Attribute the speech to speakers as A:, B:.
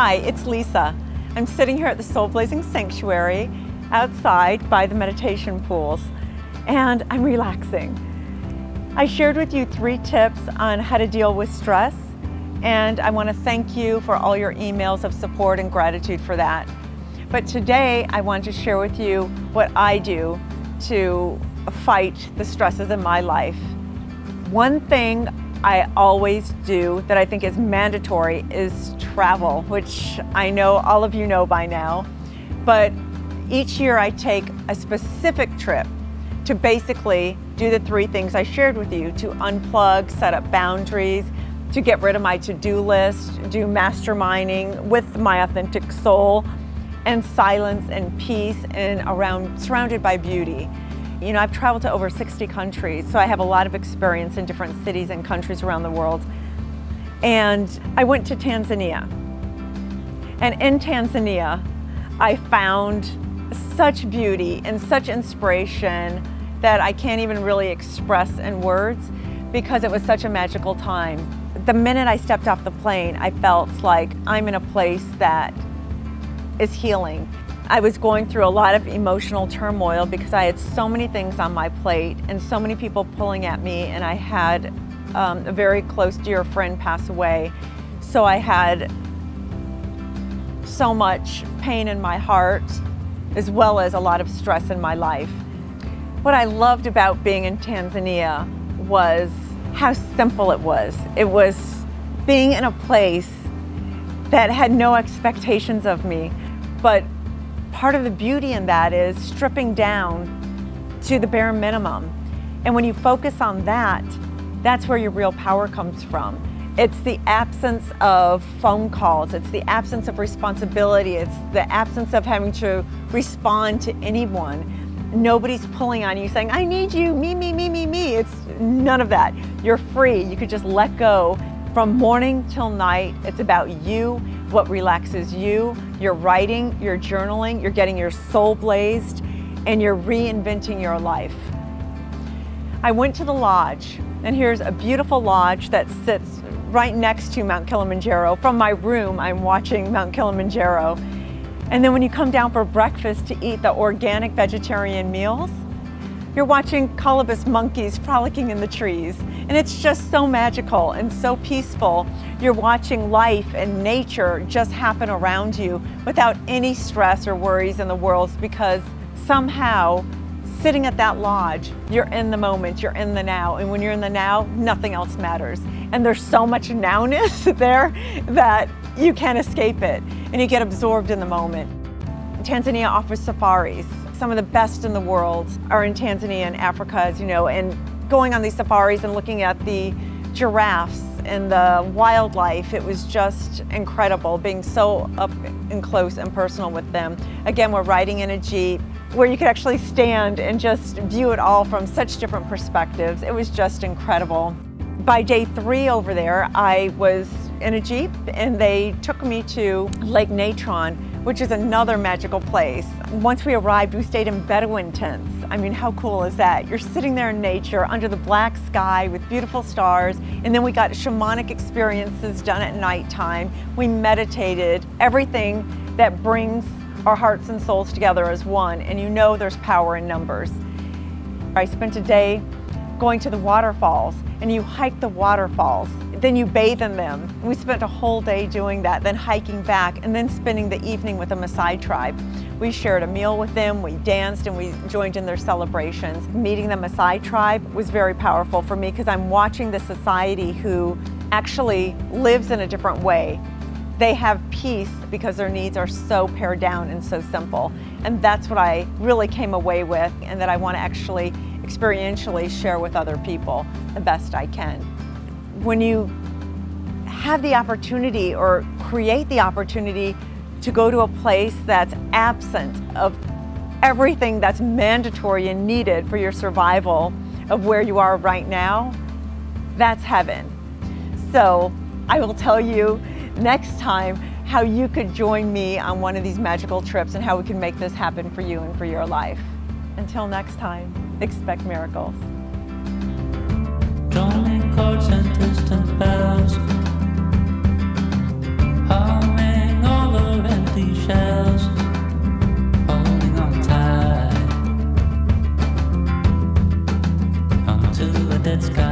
A: Hi, it's Lisa. I'm sitting here at the Soul Blazing Sanctuary outside by the meditation pools, and I'm relaxing. I shared with you 3 tips on how to deal with stress, and I want to thank you for all your emails of support and gratitude for that. But today I want to share with you what I do to fight the stresses in my life. One thing I always do that I think is mandatory is travel, which I know all of you know by now. But each year I take a specific trip to basically do the 3 things I shared with you: to unplug, set up boundaries, to get rid of my to-do list, do masterminding with my authentic soul, and silence and peace and surrounded by beauty. You know, I've traveled to over 60 countries, so I have a lot of experience in different cities and countries around the world. And I went to Tanzania. And in Tanzania, I found such beauty and such inspiration that I can't even really express in words because it was such a magical time. The minute I stepped off the plane, I felt like I'm in a place that is healing. I was going through a lot of emotional turmoil because I had so many things on my plate and so many people pulling at me, and I had a very close dear friend pass away. So I had so much pain in my heart as well as a lot of stress in my life. What I loved about being in Tanzania was how simple it was. It was being in a place that had no expectations of me, but part of the beauty in that is stripping down to the bare minimum. And when you focus on that, that's where your real power comes from. It's the absence of phone calls. It's the absence of responsibility. It's the absence of having to respond to anyone. Nobody's pulling on you saying, I need you, me, me, me, me, me. It's none of that. You're free. You could just let go from morning till night. It's about you, what relaxes you. You're writing, you're journaling, you're getting your soul blazed, and you're reinventing your life. I went to the lodge, and here's a beautiful lodge that sits right next to Mount Kilimanjaro. From my room, I'm watching Mount Kilimanjaro. And then when you come down for breakfast to eat the organic vegetarian meals, you're watching colobus monkeys frolicking in the trees. And it's just so magical and so peaceful. You're watching life and nature just happen around you without any stress or worries in the world, because somehow sitting at that lodge, you're in the moment, you're in the now. And when you're in the now, nothing else matters. And there's so much nowness there that you can't escape it. And you get absorbed in the moment. Tanzania offers safaris. Some of the best in the world are in Tanzania and Africa, as you know, and going on these safaris and looking at the giraffes and the wildlife, it was just incredible being so up and close and personal with them. Again, we're riding in a Jeep where you could actually stand and just view it all from such different perspectives. It was just incredible. By day 3 over there, I was in a Jeep and they took me to Lake Natron, which is another magical place. Once we arrived, we stayed in Bedouin tents. I mean, how cool is that? You're sitting there in nature under the black sky with beautiful stars, and then we got shamanic experiences done at nighttime. We meditated, everything that brings our hearts and souls together as one, and you know there's power in numbers. I spent a day going to the waterfalls, and you hike the waterfalls, then you bathe in them. We spent a whole day doing that, then hiking back, and then spending the evening with the Maasai Tribe. We shared a meal with them, we danced, and we joined in their celebrations. Meeting the Maasai Tribe was very powerful for me because I'm watching the society who actually lives in a different way. They have peace because their needs are so pared down and so simple. And that's what I really came away with, and that I want to actually experientially share with other people the best I can. When you have the opportunity or create the opportunity to go to a place that's absent of everything that's mandatory and needed for your survival of where you are right now, that's heaven. So I will tell you next time how you could join me on one of these magical trips and how we can make this happen for you and for your life. Until next time, expect miracles.
B: Drumming chords and distant bells, humming on. let's go.